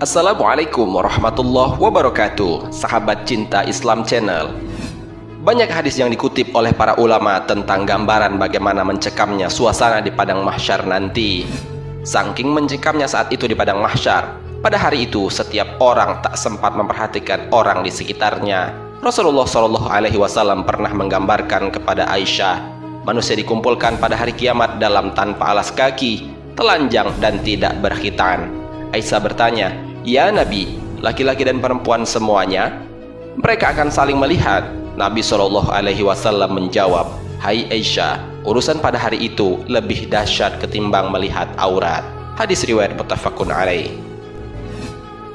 Assalamualaikum warahmatullahi wabarakatuh, sahabat cinta Islam Channel. Banyak hadis yang dikutip oleh para ulama tentang gambaran bagaimana mencekamnya suasana di padang mahsyar nanti. Saking mencekamnya saat itu di padang mahsyar, pada hari itu setiap orang tak sempat memperhatikan orang di sekitarnya. Rasulullah SAW pernah menggambarkan kepada Aisyah, manusia dikumpulkan pada hari kiamat dalam tanpa alas kaki, telanjang dan tidak berkhitan. Aisyah bertanya, "Ya Nabi, laki-laki dan perempuan semuanya?" Mereka akan saling melihat. Nabi SAW menjawab, "Hai Aisyah, urusan pada hari itu lebih dahsyat ketimbang melihat aurat." Hadis riwayat muttafaqun alaih.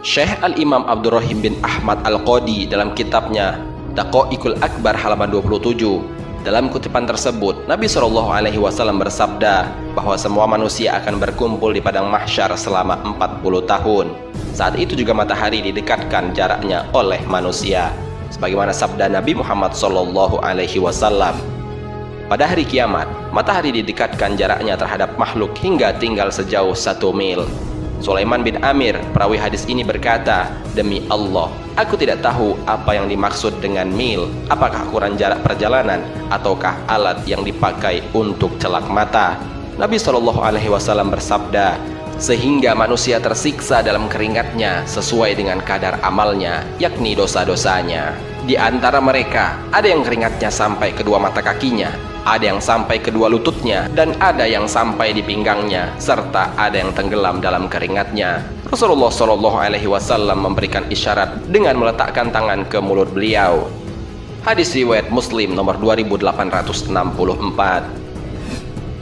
Syekh Al-Imam Abdurrahim bin Ahmad Al-Qadi dalam kitabnya Daqaiqul Akbar halaman 27, dalam kutipan tersebut Nabi SAW bersabda bahwa semua manusia akan berkumpul di padang mahsyar selama 40 tahun. Saat itu juga matahari didekatkan jaraknya oleh manusia, sebagaimana sabda Nabi Muhammad SAW. Pada hari kiamat, matahari didekatkan jaraknya terhadap makhluk hingga tinggal sejauh 1 mil. Sulaiman bin Amir, perawi hadis ini berkata, "Demi Allah, aku tidak tahu apa yang dimaksud dengan mil. Apakah ukuran jarak perjalanan ataukah alat yang dipakai untuk celak mata?" Nabi SAW bersabda, "Sehingga manusia tersiksa dalam keringatnya sesuai dengan kadar amalnya, yakni dosa-dosanya. Di antara mereka ada yang keringatnya sampai kedua mata kakinya, ada yang sampai kedua lututnya, dan ada yang sampai di pinggangnya, serta ada yang tenggelam dalam keringatnya." Rasulullah SAW memberikan isyarat dengan meletakkan tangan ke mulut beliau. Hadis riwayat Muslim nomor 2864.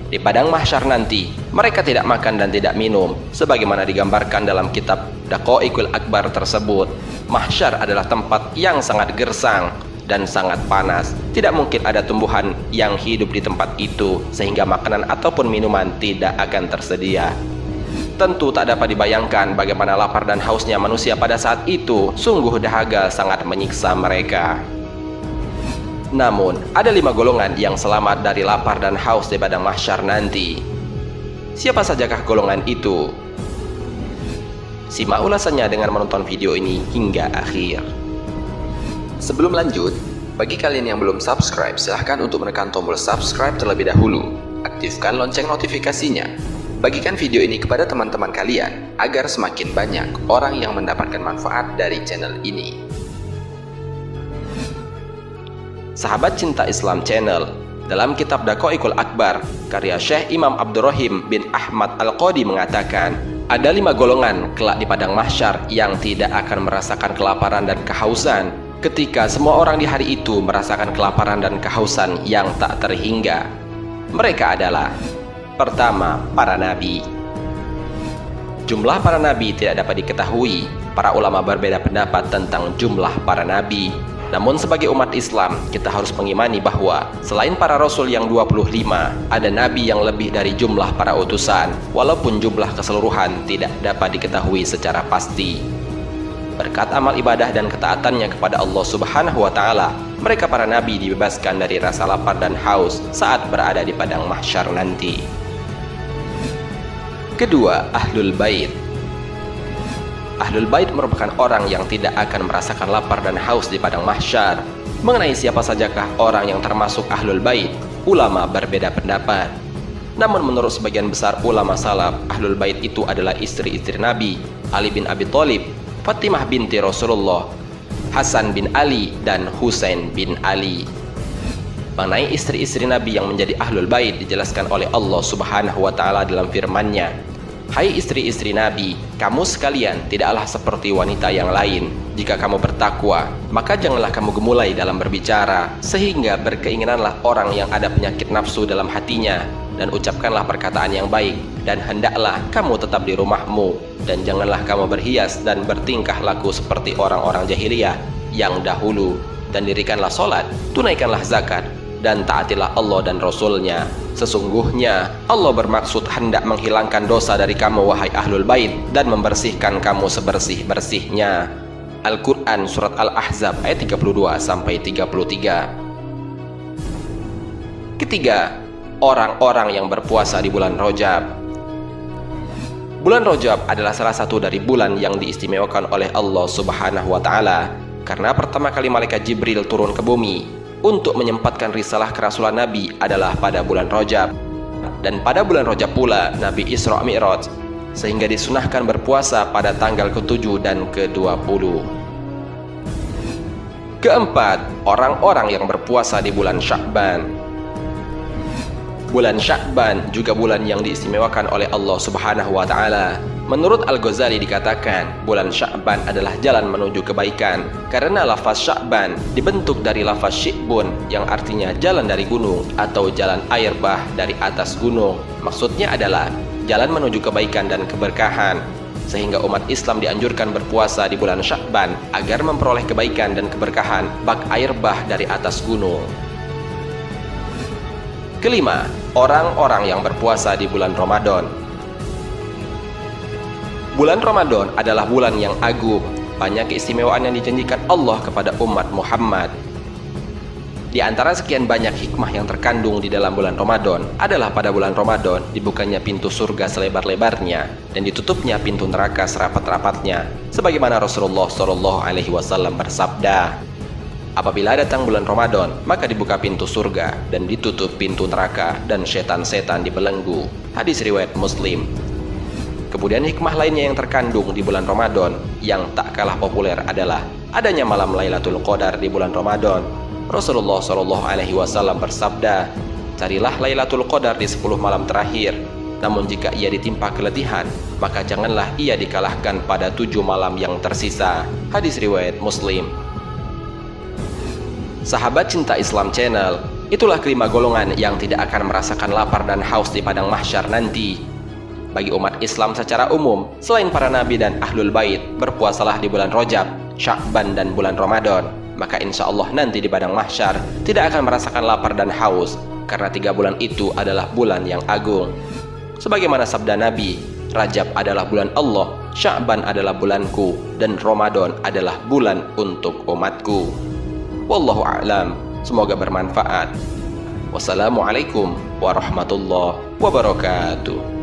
Di padang mahsyar nanti, mereka tidak makan dan tidak minum, sebagaimana digambarkan dalam kitab Daqaiqul Akbar tersebut. Mahsyar adalah tempat yang sangat gersang dan sangat panas. Tidak mungkin ada tumbuhan yang hidup di tempat itu, sehingga makanan ataupun minuman tidak akan tersedia. Tentu tak dapat dibayangkan bagaimana lapar dan hausnya manusia pada saat itu. Sungguh dahaga sangat menyiksa mereka. Namun, ada 5 golongan yang selamat dari lapar dan haus di padang mahsyar nanti. Siapa sajakah golongan itu? Simak ulasannya dengan menonton video ini hingga akhir. Sebelum lanjut, bagi kalian yang belum subscribe, silahkan untuk menekan tombol subscribe terlebih dahulu. Aktifkan lonceng notifikasinya. Bagikan video ini kepada teman-teman kalian, agar semakin banyak orang yang mendapatkan manfaat dari channel ini. Sahabat cinta Islam Channel, dalam kitab Daqaiqul Akbar, karya Syekh Imam Abdurrahim bin Ahmad Al-Qadi mengatakan, ada 5 golongan kelak di padang mahsyar yang tidak akan merasakan kelaparan dan kehausan, ketika semua orang di hari itu merasakan kelaparan dan kehausan yang tak terhingga. Mereka adalah: pertama, para nabi. Jumlah para nabi tidak dapat diketahui. Para ulama berbeda pendapat tentang jumlah para nabi. Namun sebagai umat Islam, kita harus mengimani bahwa selain para rasul yang 25, ada nabi yang lebih dari jumlah para utusan, walaupun jumlah keseluruhan tidak dapat diketahui secara pasti. Berkat amal ibadah dan ketaatannya kepada Allah Subhanahu wa Ta'ala, mereka para nabi dibebaskan dari rasa lapar dan haus saat berada di padang mahsyar nanti. Kedua, Ahlul Bait. Ahlul Bait merupakan orang yang tidak akan merasakan lapar dan haus di padang mahsyar. Mengenai siapa sajakah orang yang termasuk Ahlul Bait, ulama berbeda pendapat. Namun menurut sebagian besar ulama salaf, Ahlul Bait itu adalah istri-istri Nabi, Ali bin Abi Thalib, Fatimah binti Rasulullah, Hasan bin Ali, dan Husain bin Ali. Mengenai istri-istri Nabi yang menjadi Ahlul Bait dijelaskan oleh Allah Subhanahu wa Ta'ala dalam firman-Nya, "Hai istri-istri Nabi, kamu sekalian tidaklah seperti wanita yang lain. Jika kamu bertakwa, maka janganlah kamu gemulai dalam berbicara, sehingga berkeinginanlah orang yang ada penyakit nafsu dalam hatinya, dan ucapkanlah perkataan yang baik, dan hendaklah kamu tetap di rumahmu, dan janganlah kamu berhias dan bertingkah laku seperti orang-orang jahiliyah yang dahulu, dan dirikanlah sholat, tunaikanlah zakat, dan taatilah Allah dan Rasul-Nya. Sesungguhnya Allah bermaksud hendak menghilangkan dosa dari kamu wahai Ahlul Bait, dan membersihkan kamu sebersih-bersihnya." Al-Quran Surat Al-Ahzab ayat 32-33. Ketiga, orang-orang yang berpuasa di bulan Rajab. Bulan Rajab adalah salah satu dari bulan yang diistimewakan oleh Allah Subhanahu wa Ta'ala, karena pertama kali malaikat Jibril turun ke bumi untuk menyempatkan risalah kerasulan Nabi adalah pada bulan Rajab. Dan pada bulan Rajab pula Nabi Isra Mi'raj, sehingga disunahkan berpuasa pada tanggal ke-7 dan ke-20. Keempat, orang-orang yang berpuasa di bulan Sya'ban. Bulan Sya'ban juga bulan yang diistimewakan oleh Allah Subhanahu wa Ta'ala. Menurut Al-Ghazali dikatakan, bulan Sya'ban adalah jalan menuju kebaikan, karena lafaz Sya'ban dibentuk dari lafaz Syi'bun yang artinya jalan dari gunung atau jalan air bah dari atas gunung. Maksudnya adalah jalan menuju kebaikan dan keberkahan, sehingga umat Islam dianjurkan berpuasa di bulan Sya'ban agar memperoleh kebaikan dan keberkahan bak air bah dari atas gunung. Kelima, orang-orang yang berpuasa di bulan Ramadan. Bulan Ramadan adalah bulan yang agung, banyak keistimewaan yang dijanjikan Allah kepada umat Muhammad. Di antara sekian banyak hikmah yang terkandung di dalam bulan Ramadan adalah pada bulan Ramadan dibukanya pintu surga selebar-lebarnya dan ditutupnya pintu neraka serapat-rapatnya, sebagaimana Rasulullah SAW bersabda, apabila datang bulan Ramadan maka dibuka pintu surga dan ditutup pintu neraka dan setan-setan dibelenggu. Hadis riwayat Muslim. Kemudian hikmah lainnya yang terkandung di bulan Ramadan yang tak kalah populer adalah adanya malam Lailatul Qadar di bulan Ramadan. Rasulullah SAW bersabda, carilah Lailatul Qadar di 10 malam terakhir, namun jika ia ditimpa keletihan, maka janganlah ia dikalahkan pada 7 malam yang tersisa. Hadis riwayat Muslim. Sahabat Cinta Islam Channel, itulah kelima golongan yang tidak akan merasakan lapar dan haus di padang mahsyar nanti. Bagi umat Islam secara umum, selain para nabi dan ahlul bait, berpuasalah di bulan Rajab, Sya'ban dan bulan Ramadan. Maka insya Allah nanti di padang mahsyar tidak akan merasakan lapar dan haus, karena 3 bulan itu adalah bulan yang agung. Sebagaimana sabda Nabi, Rajab adalah bulan Allah, Sya'ban adalah bulanku, dan Ramadan adalah bulan untuk umatku. Wallahu a'lam. Semoga bermanfaat. Wassalamualaikum warahmatullahi wabarakatuh.